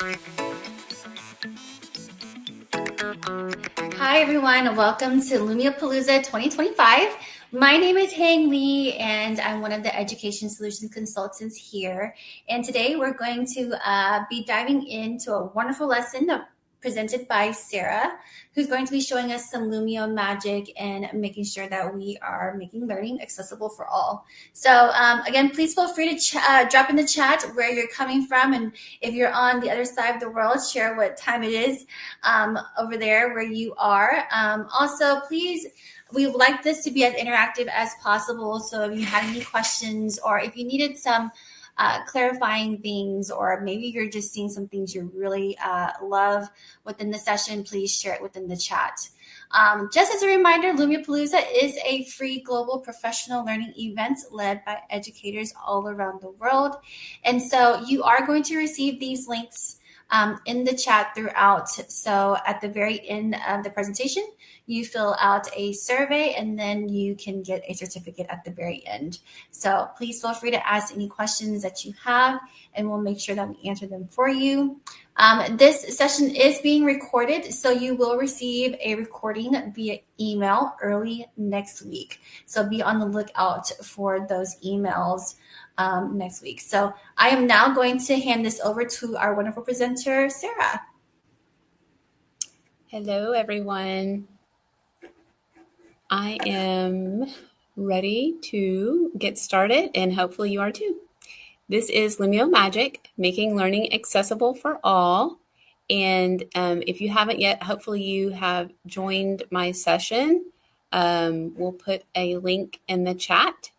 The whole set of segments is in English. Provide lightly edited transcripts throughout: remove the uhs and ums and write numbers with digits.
Hi everyone, welcome to Lumio Palooza 2025. My name is Hang Lee and I'm one of the Education Solutions Consultants here. And today we're going to be diving into a wonderful lesson presented by Sarah, who's going to be showing us some Lumio magic and making sure that we are making learning accessible for all. So again, please feel free to drop in the chat where you're coming from, and if you're on the other side of the world, share what time it is over there where you are. Also, please, we would like this to be as interactive as possible. So if you had any questions or if you needed some clarifying things, or maybe you're just seeing some things you really love within the session, please share it within the chat. Just as a reminder, Lumio Palooza is a free global professional learning event led by educators all around the world. And so you are going to receive these links in the chat throughout. So at the very end of the presentation, you fill out a survey and then you can get a certificate at the very end. So please feel free to ask any questions that you have and we'll make sure that we answer them for you. This session is being recorded, so you will receive a recording via email early next week. So be on the lookout for those emails next week. So I am now going to hand this over to our wonderful presenter, Sarah. Hello, everyone. I am ready to get started, and hopefully you are too. This is Lumio Magic, making learning accessible for all. And if you haven't yet, hopefully you have joined my session. We'll put a link in the chat.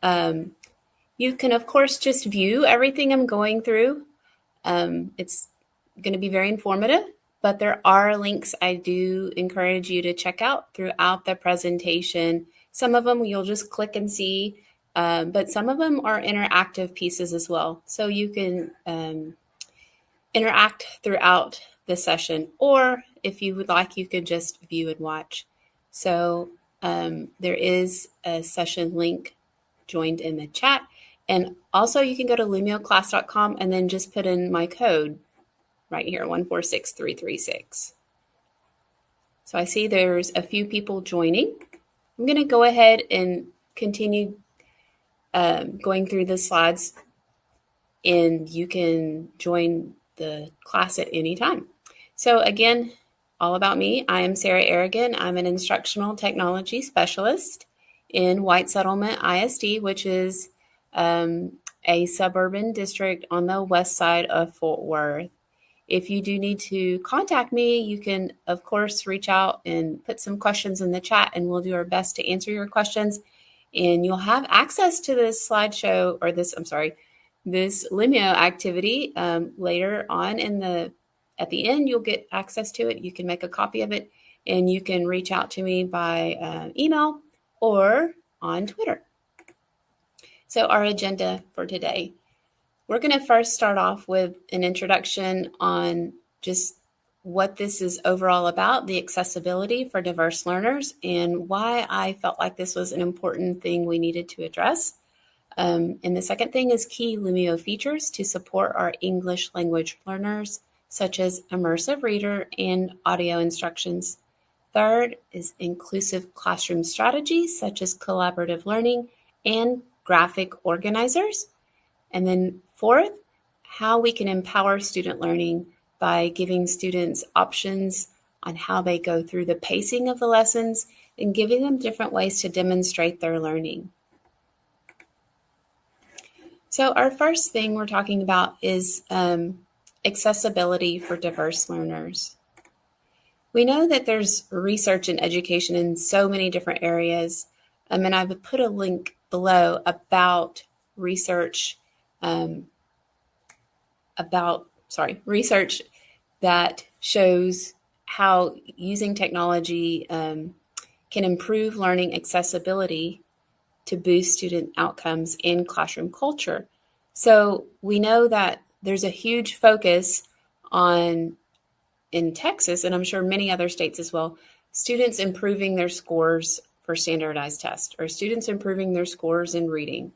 You can, of course, just view everything I'm going through. It's going to be very informative, but there are links I do encourage you to check out throughout the presentation. Some of them you'll just click and see, but some of them are interactive pieces as well. So you can interact throughout the session, or if you would like, you could just view and watch. So there is a session link joined in the chat. And also you can go to lumioclass.com and then just put in my code right here, 146336. So I see there's a few people joining. I'm going to go ahead and continue going through the slides, and you can join the class at any time. So again, all about me. I am Sarah Aragon. I'm an instructional technology specialist in White Settlement ISD, which is a suburban district on the west side of Fort Worth. If you do need to contact me, you can, of course, reach out and put some questions in the chat, and we'll do our best to answer your questions. And you'll have access to this slideshow, or this Lumio activity later on at the end. You'll get access to it. You can make a copy of it, and you can reach out to me by email or on Twitter. So our agenda for today, we're going to first start off with an introduction on just what this is overall about, the accessibility for diverse learners, and why I felt like this was an important thing we needed to address. And the second thing is key Lumio features to support our English language learners, such as immersive reader and audio instructions. Third is inclusive classroom strategies, such as collaborative learning and graphic organizers. And then fourth, how we can empower student learning by giving students options on how they go through the pacing of the lessons and giving them different ways to demonstrate their learning. So our first thing we're talking about is accessibility for diverse learners. We know that there's research in education in so many different areas, and I've put a link below about research research that shows how using technology can improve learning accessibility to boost student outcomes in classroom culture. So we know that there's a huge focus on, in Texas, and I'm sure many other states as well, students improving their scores for standardized tests, or students improving their scores in reading.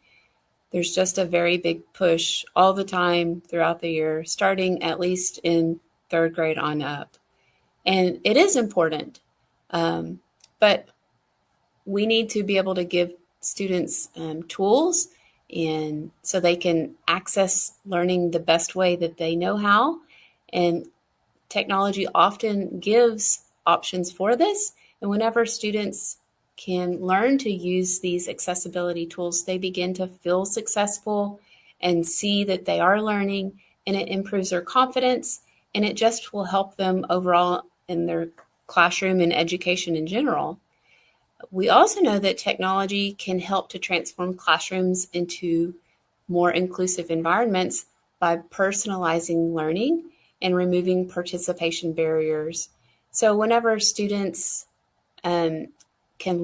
There's just a very big push all the time throughout the year, starting at least in third grade on up. And it is important, but we need to be able to give students tools and so they can access learning the best way that they know how. And technology often gives options for this. And whenever students can learn to use these accessibility tools, they begin to feel successful and see that they are learning, and it improves their confidence, and it just will help them overall in their classroom and education in general. We also know that technology can help to transform classrooms into more inclusive environments by personalizing learning and removing participation barriers. So, whenever students can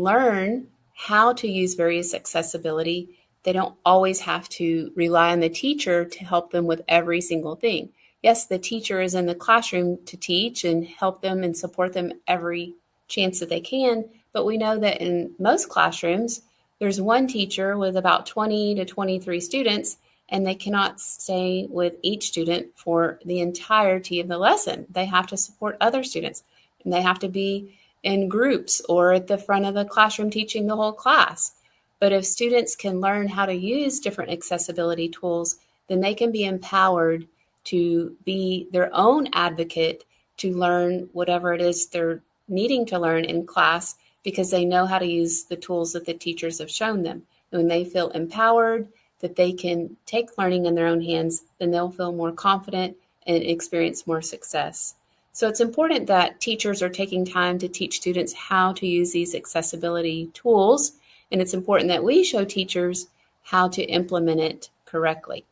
learn how to use various accessibility, they don't always have to rely on the teacher to help them with every single thing. Yes, the teacher is in the classroom to teach and help them and support them every chance that they can, but we know that in most classrooms, there's one teacher with about 20 to 23 students, and they cannot stay with each student for the entirety of the lesson. They have to support other students, and they have to be in groups or at the front of the classroom teaching the whole class. But if students can learn how to use different accessibility tools, then they can be empowered to be their own advocate to learn whatever it is they're needing to learn in class because they know how to use the tools that the teachers have shown them. And when they feel empowered that they can take learning in their own hands, then they'll feel more confident and experience more success. So it's important that teachers are taking time to teach students how to use these accessibility tools, and it's important that we show teachers how to implement it correctly.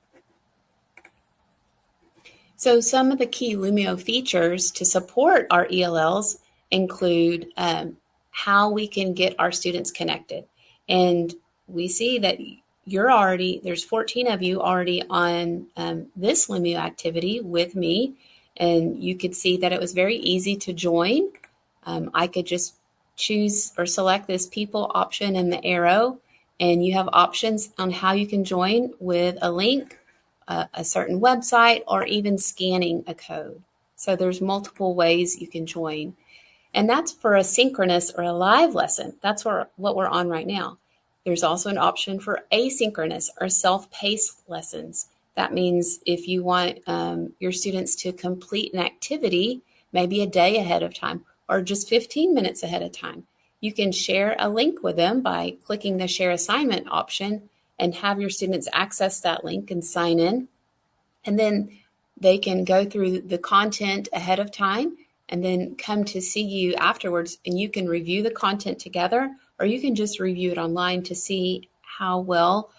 So some of the key Lumio features to support our ELLs include how we can get our students connected. And we see that there's 14 of you already on this Lumio activity with me. And you could see that it was very easy to join. I could just choose or select this people option in the arrow, and you have options on how you can join with a link, a certain website, or even scanning a code. So there's multiple ways you can join. And that's for a synchronous or a live lesson. That's what we're on right now. There's also an option for asynchronous or self-paced lessons. That means if you want your students to complete an activity, maybe a day ahead of time or just 15 minutes ahead of time, you can share a link with them by clicking the share assignment option and have your students access that link and sign in. And then they can go through the content ahead of time and then come to see you afterwards, and you can review the content together, or you can just review it online to see how well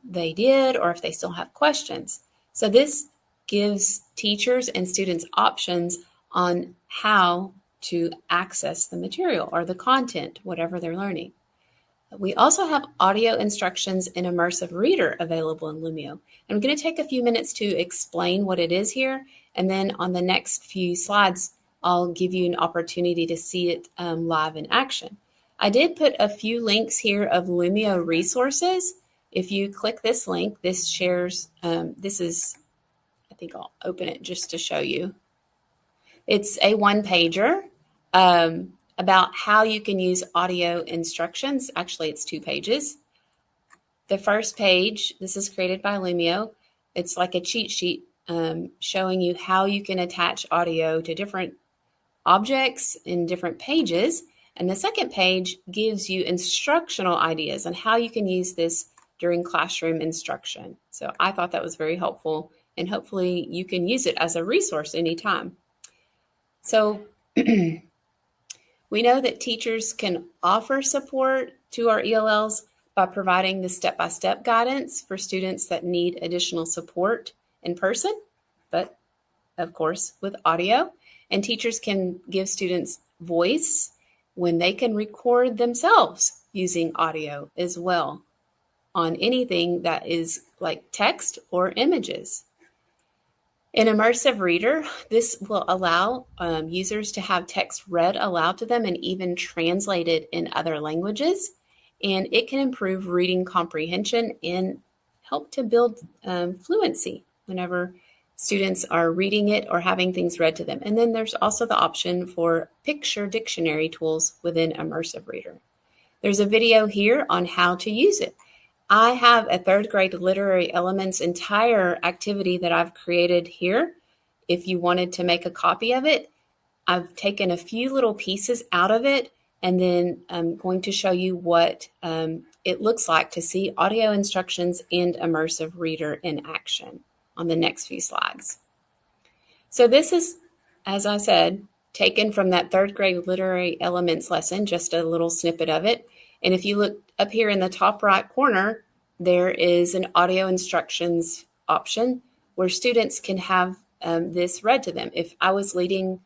they did or if they still have questions. So this gives teachers and students options on how to access the material or the content, whatever they're learning. We also have audio instructions in Immersive Reader available in Lumio. And I'm going to take a few minutes to explain what it is here, and then on the next few slides, I'll give you an opportunity to see it live in action. I did put a few links here of Lumio resources. If you click this link, this shares, I think I'll open it just to show you. It's a one-pager about how you can use audio instructions. Actually, it's 2 pages. The first page, this is created by Lumio. It's like a cheat sheet showing you how you can attach audio to different objects in different pages. And the second page gives you instructional ideas on how you can use this during classroom instruction. So I thought that was very helpful, and hopefully you can use it as a resource anytime. So we know that teachers can offer support to our ELLs by providing the step-by-step guidance for students that need additional support in person, but of course with audio. And teachers can give students voice when they can record themselves using audio as well on anything that is like text or images. In Immersive Reader, this will allow users to have text read aloud to them and even translated in other languages. And it can improve reading comprehension and help to build fluency whenever students are reading it or having things read to them. And then there's also the option for picture dictionary tools within Immersive Reader. There's a video here on how to use it. I have a third grade literary elements entire activity that I've created here. If you wanted to make a copy of it, I've taken a few little pieces out of it, and then I'm going to show you what it looks like to see audio instructions and Immersive Reader in action on the next few slides. So this is, as I said, taken from that third grade literary elements lesson, just a little snippet of it. And if you look up here in the top right corner, there is an audio instructions option where students can have this read to them. If I was leading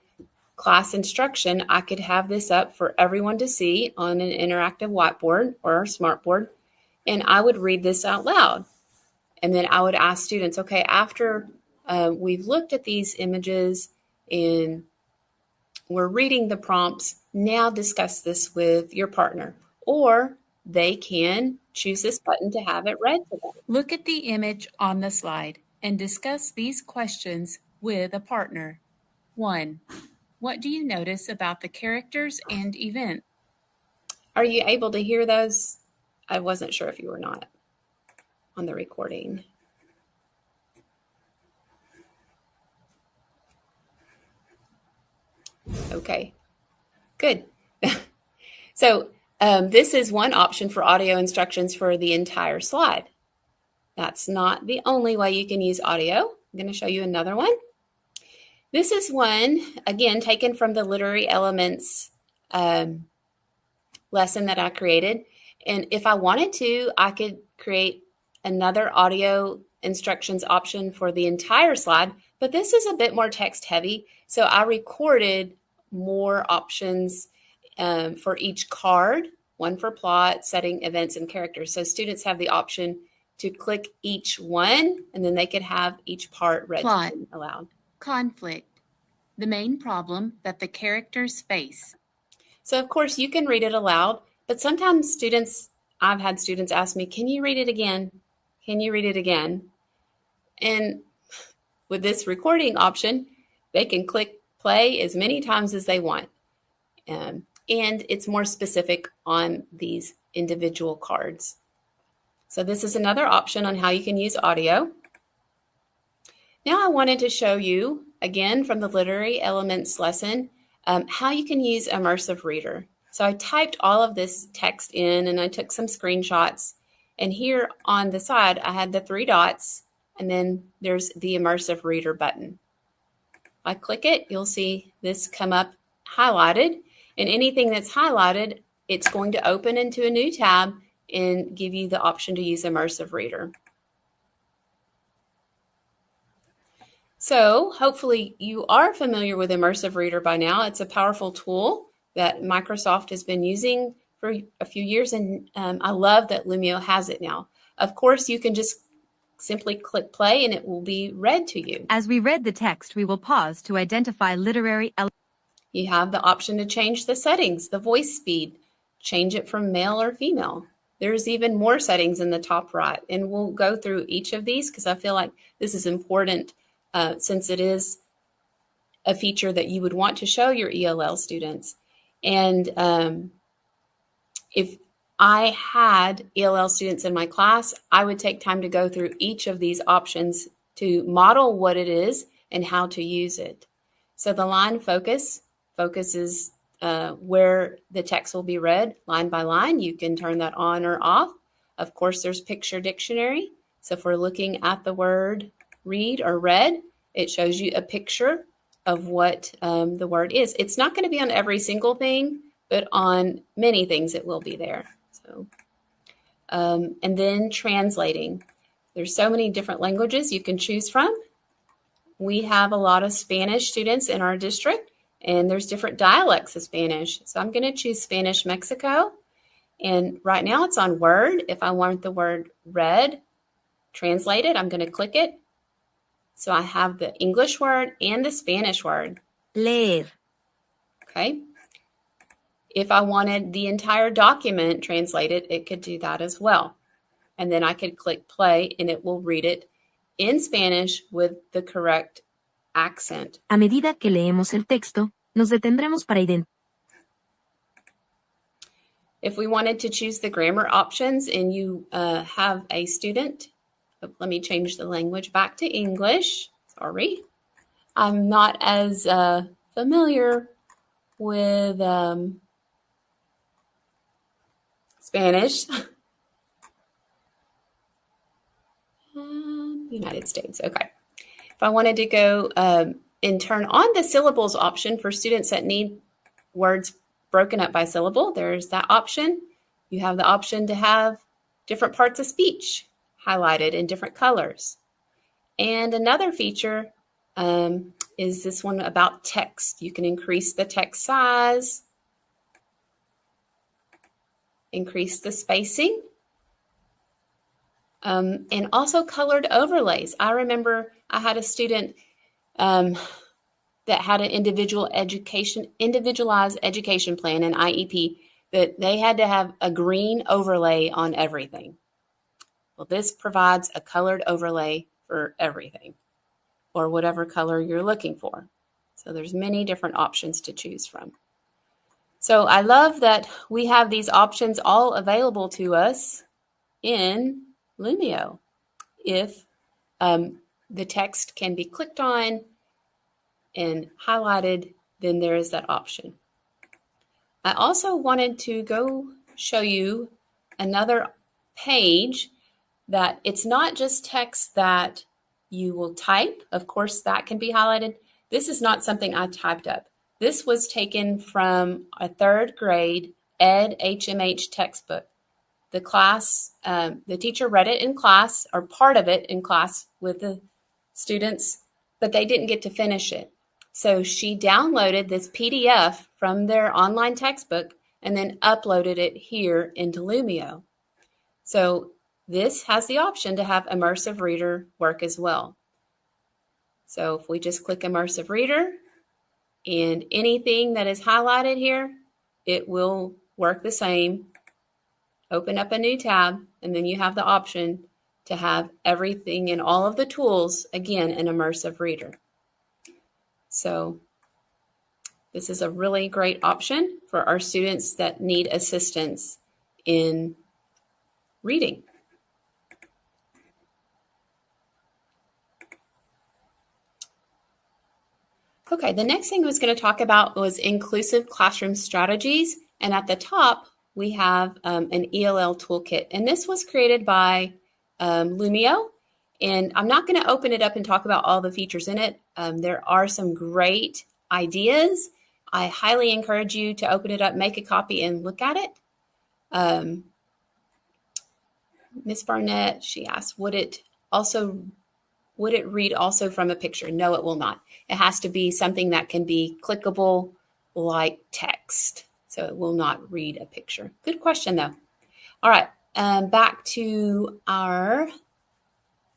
class instruction, I could have this up for everyone to see on an interactive whiteboard or a smartboard, and I would read this out loud. And then I would ask students, okay, after we've looked at these images and we're reading the prompts, now discuss this with your partner. Or they can choose this button to have it read to them. Look at the image on the slide and discuss these questions with a partner. 1. What do you notice about the characters and events? Are you able to hear those? I wasn't sure if you were not on the recording. Okay, good. So this is one option for audio instructions for the entire slide. That's not the only way you can use audio. I'm going to show you another one. This is one, again, taken from the Literary Elements lesson that I created. And if I wanted to, I could create another audio instructions option for the entire slide, but this is a bit more text heavy. So I recorded more options for each card, one for plot, setting, events, and characters. So students have the option to click each one, and then they could have each part read Plot. aloud. Conflict. The main problem that the characters face. So of course you can read it aloud, but sometimes I've had students ask me, can you read it again? Can you read it again? And with this recording option, they can click play as many times as they want. And it's more specific on these individual cards. So this is another option on how you can use audio. Now I wanted to show you, again, from the Literary Elements lesson, how you can use Immersive Reader. So I typed all of this text in and I took some screenshots. And here on the side, I had the 3 dots, and then there's the Immersive Reader button. If I click it, you'll see this come up highlighted. And anything that's highlighted, it's going to open into a new tab and give you the option to use Immersive Reader. So hopefully you are familiar with Immersive Reader by now. It's a powerful tool that Microsoft has been using for a few years, and I love that Lumio has it now. Of course, you can just simply click play and it will be read to you. As we read the text, we will pause to identify literary elements. You have the option to change the settings, the voice speed, change it from male or female. There's even more settings in the top right, and we'll go through each of these because I feel like this is important since it is a feature that you would want to show your ELL students. And if I had ELL students in my class, I would take time to go through each of these options to model what it is and how to use it. So the line focus focuses where the text will be read line by line. You can turn that on or off. Of course, there's picture dictionary. So if we're looking at the word read or read, it shows you a picture of what the word is. It's not going to be on every single thing, but on many things it will be there. So, and then translating. There's so many different languages you can choose from. We have a lot of Spanish students in our district, and there's different dialects of Spanish. So I'm going to choose Spanish Mexico. And right now it's on Word. If I want the word read translated, I'm going to click it. So I have the English word and the Spanish word. Leer. Okay. If I wanted the entire document translated, it could do that as well. and then I could click play and it will read it in Spanish with the correct accent. A medida que leemos el texto, nos detendremos para identificar. If we wanted to choose the grammar options and you have a student, let me change the language back to English. Sorry. I'm not as familiar with Spanish. United States. Okay. If I wanted to go and turn on the syllables option for students that need words broken up by syllable, there's that option. You have the option to have different parts of speech highlighted in different colors. And another feature is this one about text. You can increase the text size, increase the spacing, and also colored overlays. I remember I had a student that had an individualized education plan, an IEP, that they had to have a green overlay on everything. Well, this provides a colored overlay for everything, or whatever color you're looking for. So there's many different options to choose from. So I love that we have these options all available to us in Lumio. If the text can be clicked on and highlighted, then there is that option. I also wanted to go show you another page that it's not just text that you will type. Of course, that can be highlighted. This is not something I typed up. This was taken from a 3rd grade Ed HMH textbook. The class, the teacher read it in class, or part of it in class with the students, but they didn't get to finish it. So she downloaded this PDF from their online textbook and then uploaded it here into Lumio. So this has the option to have immersive reader work as well. So if we just click immersive reader and anything that is highlighted here, it will work the same. Open up a new tab, and then you have the option to have everything and all of the tools, again, an immersive reader. So this is a really great option for our students that need assistance in reading. Okay, the next thing I was going to talk about was inclusive classroom strategies. And at the top, we have an ELL toolkit. And this was created by Lumio. And I'm not going to open it up and talk about all the features in it. There are some great ideas. I highly encourage you to open it up, make a copy, and look at it. Miss Barnett, she asked, would it read also from a picture? No, it will not. It has to be something that can be clickable like text. So it will not read a picture. Good question, though. All right, back to our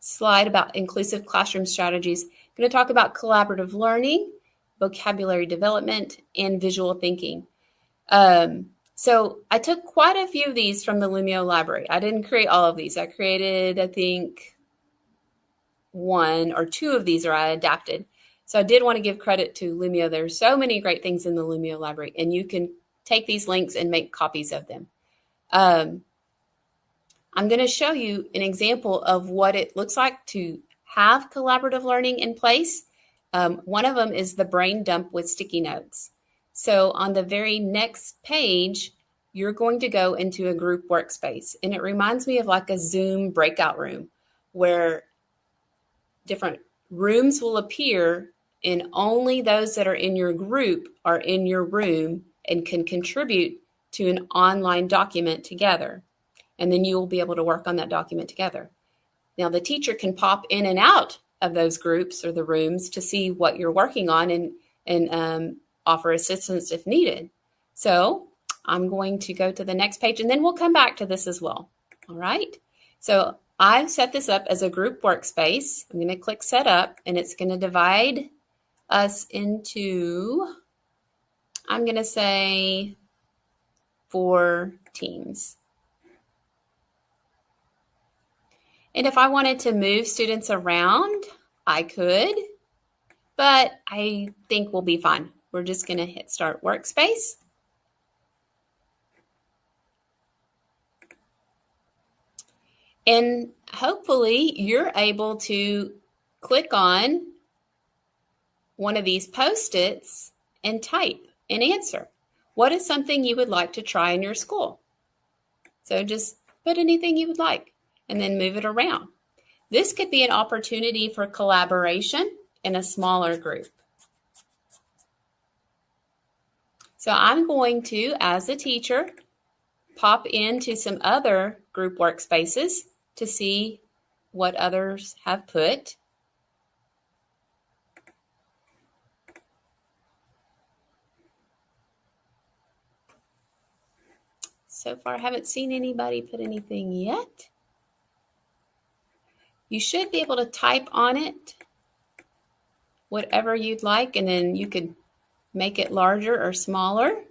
slide about inclusive classroom strategies. I'm going to talk about collaborative learning, vocabulary development, and visual thinking. So I took quite a few of these from the Lumio library. I didn't create all of these. I created, I think, 1 or 2 of these, or I adapted. So I did want to give credit to Lumio. There's so many great things in the Lumio library, and you can take these links and make copies of them. I'm going to show you an example of what it looks like to have collaborative learning in place. One of them is the brain dump with sticky notes. So on the very next page, you're going to go into a group workspace. And it reminds me of like a Zoom breakout room where different rooms will appear and only those that are in your group are in your room and can contribute to an online document together. And then you will be able to work on that document together. Now, the teacher can pop in and out of those groups or the rooms to see what you're working on and offer assistance if needed. So I'm going to go to the next page, and then we'll come back to this as well. All right. So I've set this up as a group workspace. I'm going to click Set Up, and it's going to divide us into, I'm going to say, 4 teams. And if I wanted to move students around, I could, but I think we'll be fine. We're just going to hit Start Workspace. And hopefully you're able to click on one of these Post-its and type an answer. What is something you would like to try in your school? So just put anything you would like and then move it around. This could be an opportunity for collaboration in a smaller group. So I'm going to, as a teacher, pop into some other group workspaces to see what others have put. So far, I haven't seen anybody put anything yet. You should be able to type on it whatever you'd like, and then you could make it larger or smaller.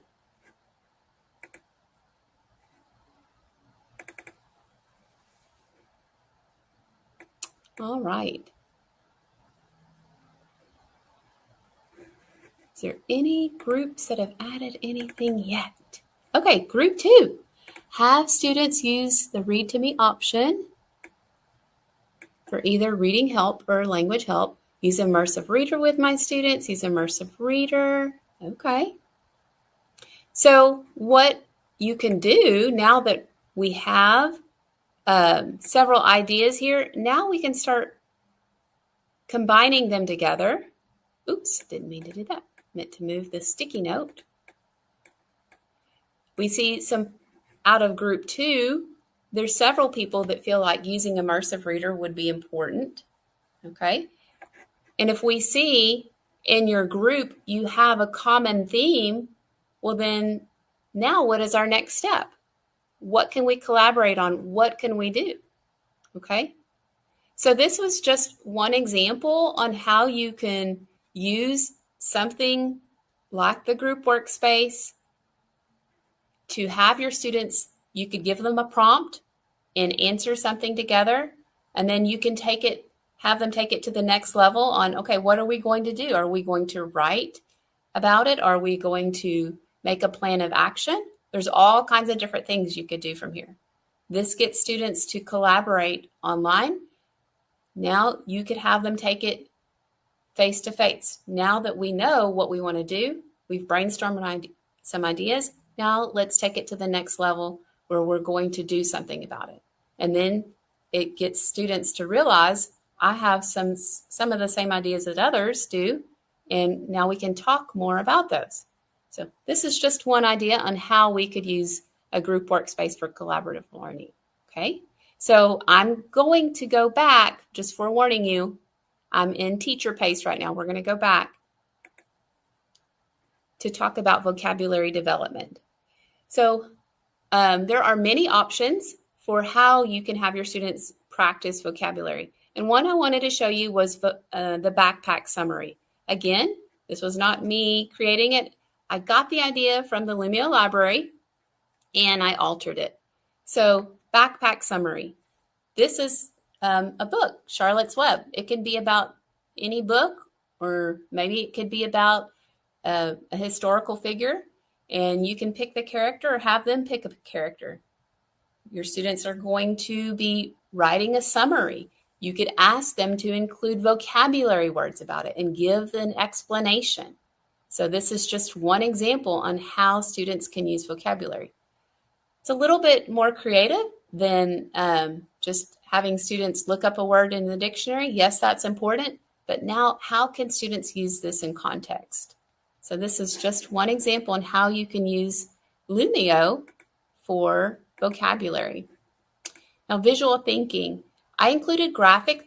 All right. Is there any groups that have added anything yet? Okay, group 2. Have students use the Read to Me option for either reading help or language help. Use Immersive Reader with my students. Use Immersive Reader. Okay. So what you can do now that we have several ideas here, now we can start combining them together. Oops, didn't mean to do that. Meant to move the sticky note. We see some out of group 2, there's several people that feel like using Immersive Reader would be important. Okay. And if we see in your group you have a common theme, well then now what is our next step? What can we collaborate on? What can we do? Okay. So this was just one example on how you can use something like the group workspace to have your students, you could give them a prompt and answer something together, and then you can have them take it to the next level on, okay, what are we going to do? Are we going to write about it? Are we going to make a plan of action? There's all kinds of different things you could do from here. This gets students to collaborate online. Now you could have them take it face to face. Now that we know what we want to do, we've brainstormed some ideas. Now let's take it to the next level where we're going to do something about it. And then it gets students to realize I have some of the same ideas that others do, and now we can talk more about those. So this is just one idea on how we could use a group workspace for collaborative learning. Okay, so I'm going to go back, just forewarning you, I'm in teacher pace right now. We're going to go back to talk about vocabulary development. So there are many options for how you can have your students practice vocabulary. And one I wanted to show you was the backpack summary. Again, this was not me creating it. I got the idea from the Lumio library and I altered it. So backpack summary. This is a book, Charlotte's Web. It can be about any book, or maybe it could be about a historical figure, and you can pick the character or have them pick a character. Your students are going to be writing a summary. You could ask them to include vocabulary words about it and give an explanation. So this is just one example on how students can use vocabulary. It's a little bit more creative than just having students look up a word in the dictionary. Yes, that's important, but now how can students use this in context? So this is just one example on how you can use Lumio for vocabulary. Now, visual thinking. I included graphic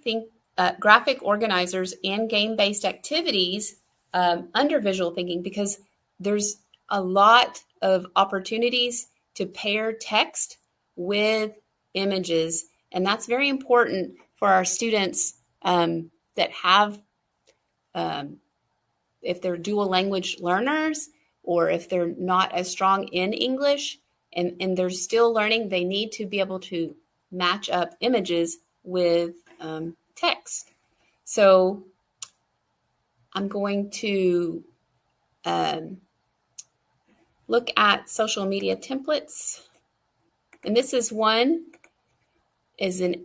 organizers and game-based activities under visual thinking because there's a lot of opportunities to pair text with images, and that's very important for our students that have, if they're dual language learners or if they're not as strong in English and they're still learning, they need to be able to match up images with text. So I'm going to look at social media templates. And this is an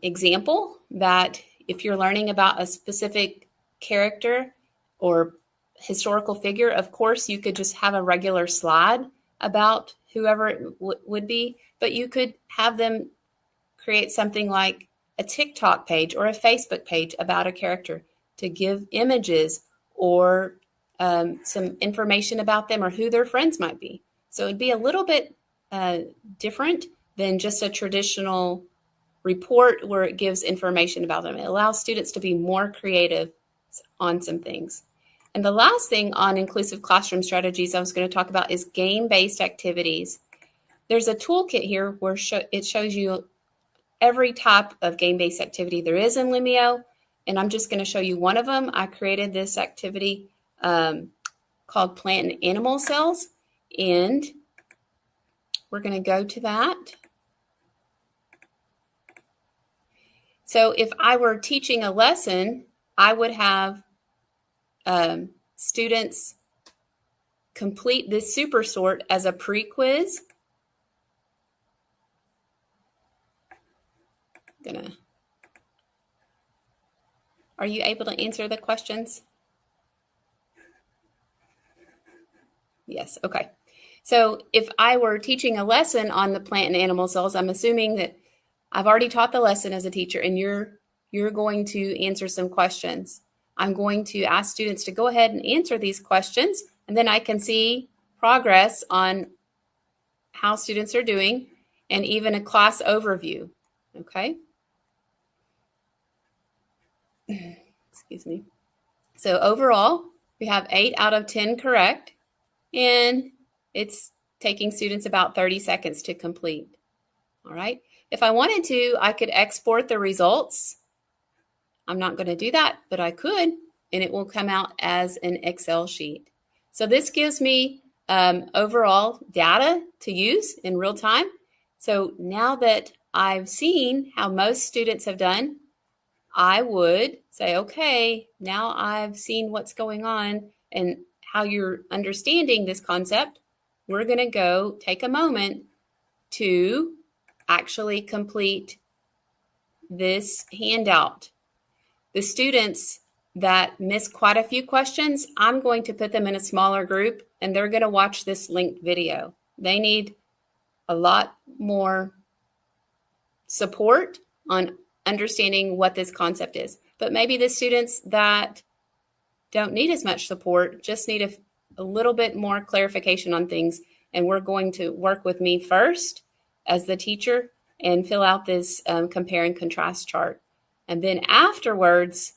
example that if you're learning about a specific character or historical figure, of course, you could just have a regular slide about whoever it would be, but you could have them create something like a TikTok page or a Facebook page about a character to give images or some information about them or who their friends might be. So it'd be a little bit different than just a traditional report where it gives information about them. It allows students to be more creative on some things. And the last thing on inclusive classroom strategies I was going to talk about is game-based activities. There's a toolkit here where it shows you every type of game-based activity there is in Lumio, and I'm just going to show you one of them. I created this activity called Plant and Animal Cells, and we're going to go to that. So if I were teaching a lesson, I would have students complete this super sort as a pre-quiz. Are you able to answer the questions? Yes, okay. So if I were teaching a lesson on the plant and animal cells, I'm assuming that I've already taught the lesson as a teacher and you're going to answer some questions. I'm going to ask students to go ahead and answer these questions, and then I can see progress on how students are doing and even a class overview, okay? Excuse me. So overall, we have 8 out of 10 correct, and it's taking students about 30 seconds to complete. All right. If I wanted to, I could export the results. I'm not going to do that, but I could, and it will come out as an Excel sheet. So this gives me overall data to use in real time. So now that I've seen how most students have done, I would say, okay, now I've seen what's going on and how you're understanding this concept. We're going to go take a moment to actually complete this handout. The students that miss quite a few questions, I'm going to put them in a smaller group and they're going to watch this linked video. They need a lot more support on understanding what this concept is. But maybe the students that don't need as much support just need a little bit more clarification on things, and we're going to work with me first as the teacher and fill out this compare and contrast chart. And then afterwards,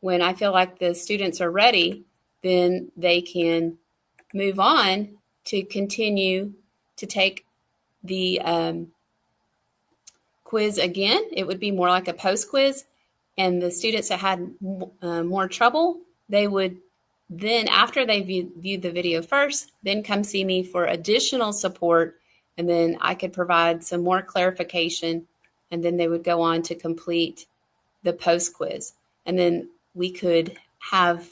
when I feel like the students are ready, then they can move on to continue to take the quiz again. It would be more like a post quiz, and the students that had more trouble, they would then, after they viewed the video first, then come see me for additional support, and then I could provide some more clarification, and then they would go on to complete the post quiz. And then we could have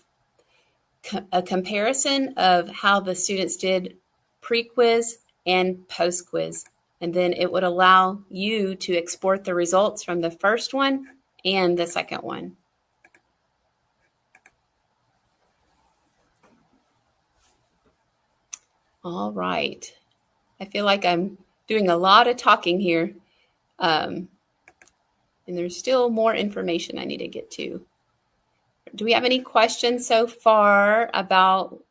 a comparison of how the students did pre-quiz and post-quiz. And then it would allow you to export the results from the first one and the second one. All right. I feel like I'm doing a lot of talking here. And there's still more information I need to get to. Do we have any questions so far about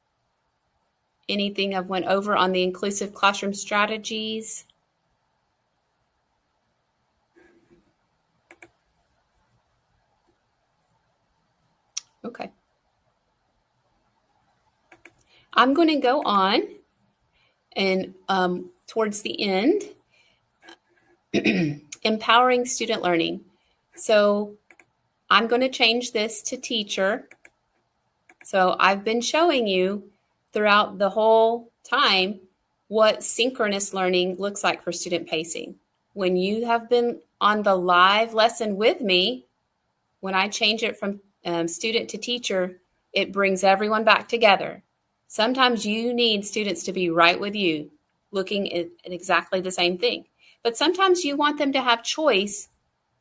anything I've went over on the inclusive classroom strategies? Okay. I'm going to go on and towards the end, empowering student learning. So I'm going to change this to teacher. So I've been showing you throughout the whole time what synchronous learning looks like for student pacing. when you have been on the live lesson with me, when I change it from student to teacher, it brings everyone back together. Sometimes you need students to be right with you, looking at exactly the same thing. But sometimes you want them to have choice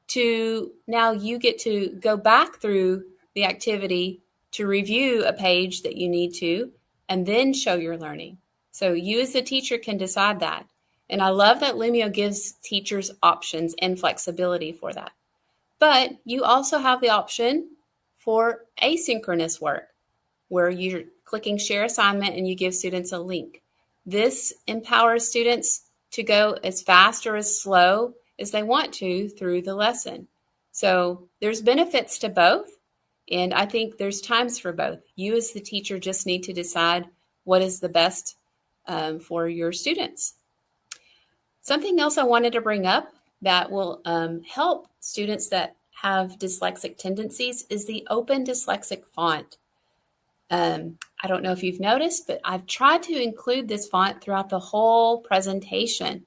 to, now you get to go back through the activity to review a page that you need to, and then show your learning. So you as the teacher can decide that. And I love that Lumio gives teachers options and flexibility for that. But you also have the option for asynchronous work, where you're clicking share assignment and you give students a link. This empowers students to go as fast or as slow as they want to through the lesson. So there's benefits to both, and I think there's times for both. You as the teacher just need to decide what is the best for your students. Something else I wanted to bring up that will help students that have dyslexic tendencies is the Open Dyslexic font. I don't know if you've noticed, but I've tried to include this font throughout the whole presentation.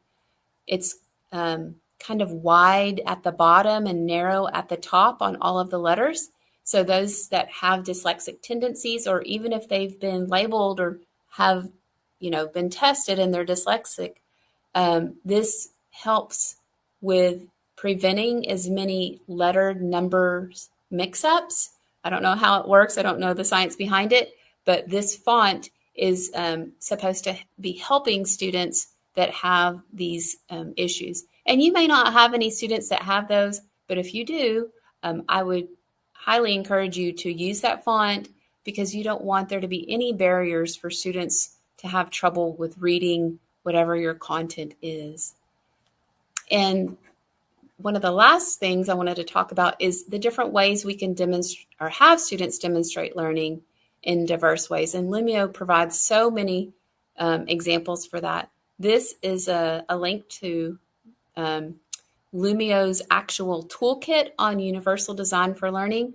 It's kind of wide at the bottom and narrow at the top on all of the letters. So those that have dyslexic tendencies, or even if they've been labeled or have, been tested and they're dyslexic, this helps with preventing as many lettered numbers mix-ups. I don't know how it works. I don't know the science behind it, but this font is supposed to be helping students that have these issues. And you may not have any students that have those, but if you do, I would highly encourage you to use that font, because you don't want there to be any barriers for students to have trouble with reading whatever your content is. And one of the last things I wanted to talk about is the different ways we can demonstrate or have students demonstrate learning in diverse ways. And Lumio provides so many examples for that. This is a link to Lumio's actual toolkit on universal design for learning.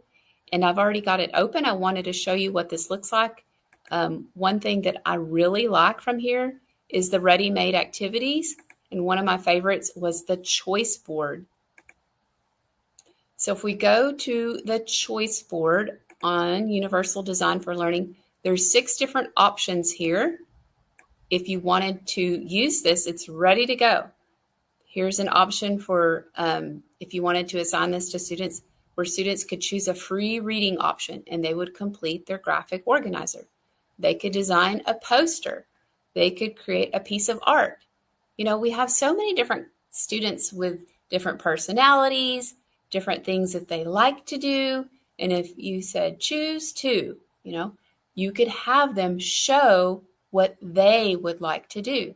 And I've already got it open. I wanted to show you what this looks like. One thing that I really like from here is the ready-made activities. And one of my favorites was the choice board. So if we go to the choice board on Universal Design for Learning, there's 6 different options here. If you wanted to use this, it's ready to go. Here's an option for if you wanted to assign this to students, where students could choose a free reading option and they would complete their graphic organizer. They could design a poster. They could create a piece of art. We have so many different students with different personalities, different things that they like to do. And if you said choose 2, you could have them show what they would like to do.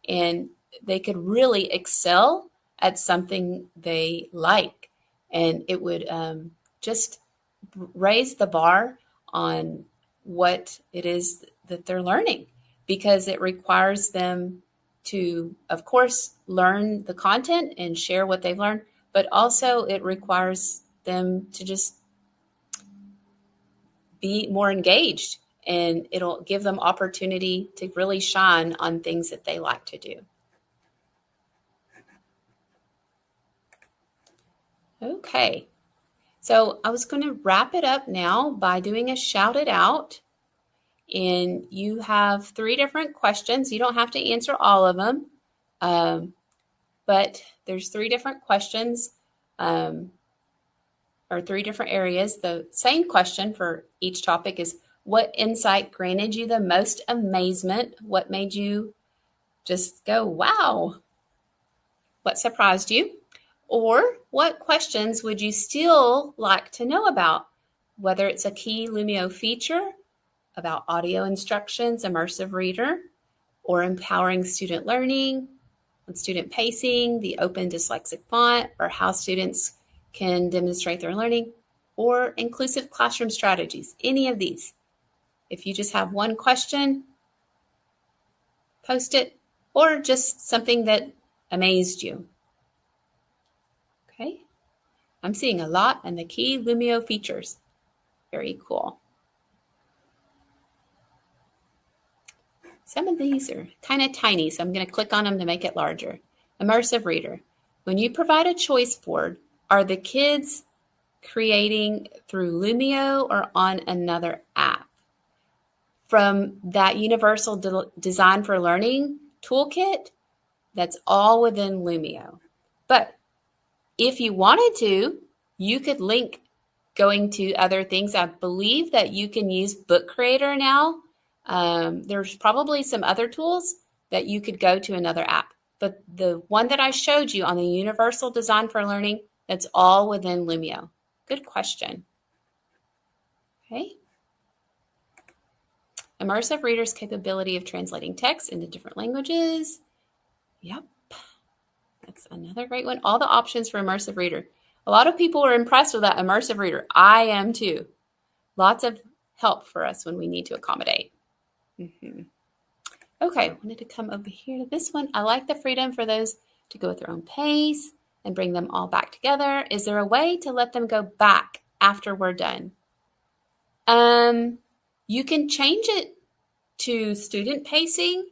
And they could really excel at something they like. And it would just raise the bar on what it is that they're learning, because it requires them to, of course, learn the content and share what they've learned, but also it requires them to just be more engaged, and it'll give them opportunity to really shine on things that they like to do. Okay, so I was going to wrap it up now by doing a shout it out. And you have 3 different questions. You don't have to answer all of them, but there's 3 different questions or 3 different areas. The same question for each topic is, what insight granted you the most amazement? What made you just go, wow? What surprised you? Or what questions would you still like to know about? Whether it's a key Lumio feature about audio instructions, immersive reader, or empowering student learning, on student pacing, the Open Dyslexic font, or how students can demonstrate their learning, or inclusive classroom strategies, any of these. If you just have one question, post it, or just something that amazed you. Okay, I'm seeing a lot in the key Lumio features. Very cool. Some of these are kind of tiny, so I'm going to click on them to make it larger. Immersive reader. When you provide a choice board, are the kids creating through Lumio or on another app? From that Universal Design for Learning toolkit, that's all within Lumio. But if you wanted to, you could link going to other things. I believe that you can use Book Creator now. There's probably some other tools that you could go to another app. But the one that I showed you on the Universal Design for Learning, that's all within Lumio. Good question. Okay. Immersive Reader's capability of translating text into different languages. Yep. That's another great one. All the options for Immersive Reader. A lot of people are impressed with that Immersive Reader. I am too. Lots of help for us when we need to accommodate. Okay, I wanted to come over here to this one. I like the freedom for those to go at their own pace and bring them all back together. Is there a way to let them go back after we're done? You can change it to student pacing,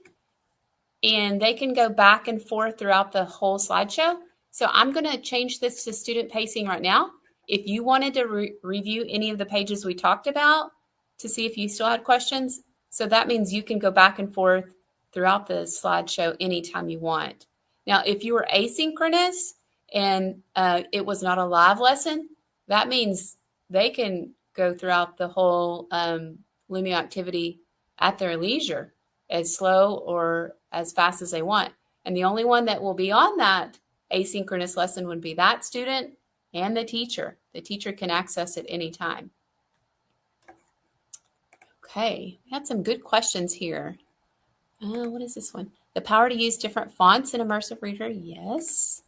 and they can go back and forth throughout the whole slideshow. So I'm going to change this to student pacing right now. If you wanted to review any of the pages we talked about to see if you still had questions, so that means you can go back and forth throughout the slideshow anytime you want. Now, if you were asynchronous and it was not a live lesson, that means they can go throughout the whole Lumio activity at their leisure, as slow or as fast as they want. And the only one that will be on that asynchronous lesson would be that student and the teacher. The teacher can access it anytime. Okay, we had some good questions here. What is this one? The power to use different fonts in Immersive Reader. Yes.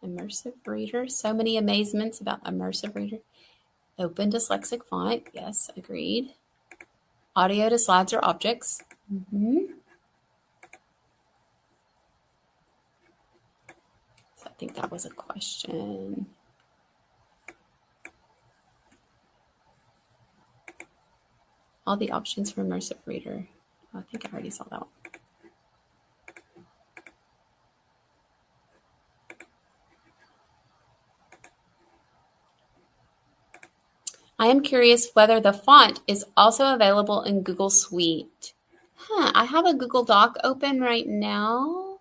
Immersive Reader. So many amazements about Immersive Reader. Open Dyslexic font. Yes, agreed. Audio to slides or objects. So I think that was a question. All the options for Immersive Reader. Oh, I think I already saw that one. I am curious whether the font is also available in Google Suite. I have a Google Doc open right now.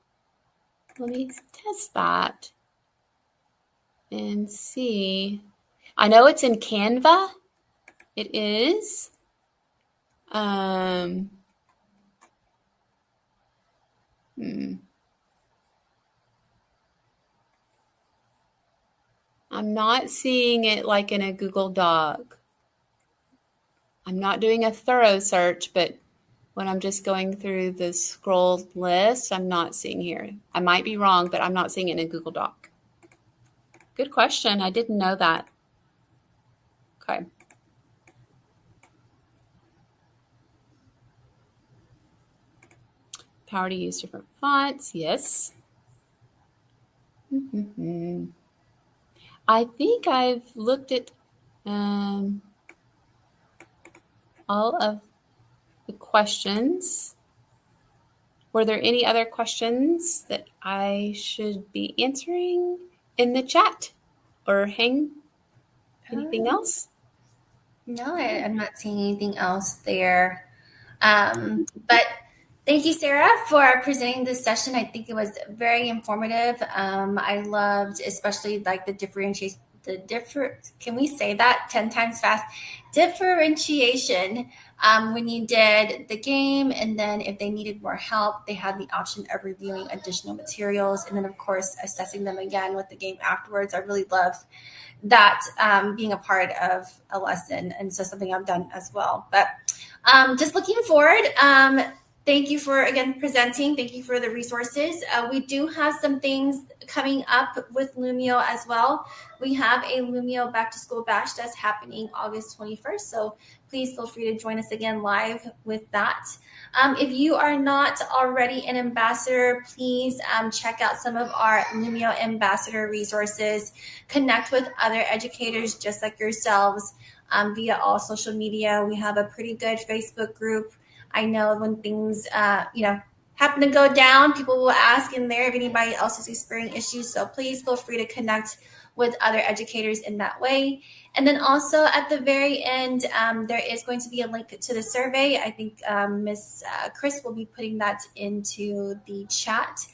Let me test that and see. I know it's in Canva. It is. I'm not seeing it like in a Google Doc. I'm not doing a thorough search, but when I'm just going through the scrolled list, I'm not seeing here. I might be wrong, but I'm not seeing it in a Google Doc. Good question. I didn't know that. Okay. Power to use different fonts. Yes. I think I've looked at all of the questions. Were there any other questions that I should be answering in the chat or Hang? Anything else? No, I'm not seeing anything else there. But thank you, Sarah, for presenting this session. I think it was very informative. I loved, especially like the differentiation, can we say that 10 times fast? Differentiation. When you did the game, and then if they needed more help, they had the option of reviewing additional materials, and then of course assessing them again with the game afterwards. I really loved that being a part of a lesson, and so something I've done as well. But just looking forward, thank you for, again, presenting. Thank you for the resources. We do have some things coming up with Lumio as well. We have a Lumio Back to School Bash that's happening August 21st. So please feel free to join us again live with that. If you are not already an ambassador, please check out some of our Lumio ambassador resources. Connect with other educators just like yourselves via all social media. We have a pretty good Facebook group. I know when things, happen to go down, people will ask in there if anybody else is experiencing issues. So please feel free to connect with other educators in that way. And then also at the very end, there is going to be a link to the survey. I think Miss Chris will be putting that into the chat.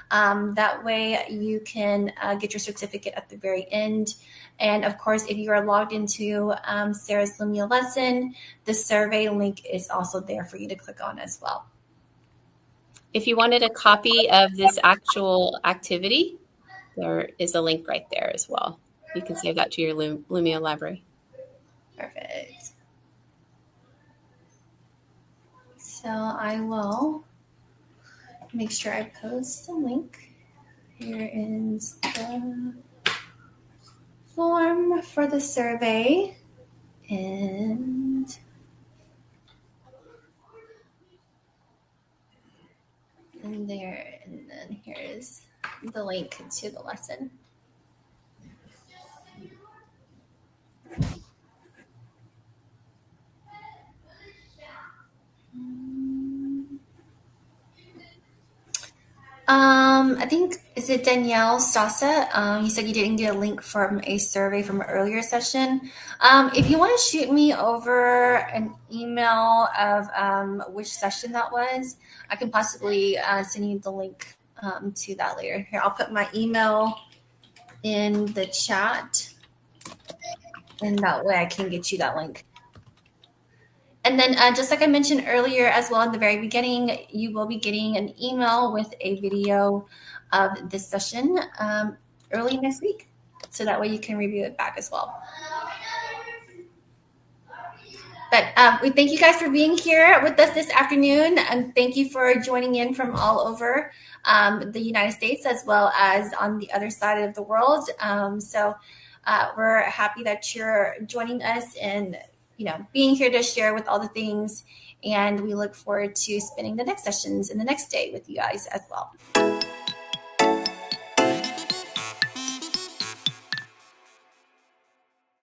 That way you can get your certificate at the very end. And of course, if you are logged into Sarah's Lumio lesson, the survey link is also there for you to click on as well. If you wanted a copy of this actual activity, there is a link right there as well. You can save that to your Lumio library. Perfect. So I will make sure I post the link. Here is the form for the survey. And there, and then here's the link to the lesson. I think, is it Danielle Stasa? You said you didn't get a link from a survey from an earlier session. If you want to shoot me over an email of which session that was, I can possibly send you the link to that later. Here, I'll put my email in the chat, and that way I can get you that link. And then just like I mentioned earlier as well in the very beginning, you will be getting an email with a video of this session early next week. So that way you can review it back as well. But we thank you guys for being here with us this afternoon. And thank you for joining in from all over the United States as well as on the other side of the world. So we're happy that you're joining us and being here to share with all the things. And we look forward to spending the next sessions in the next day with you guys as well.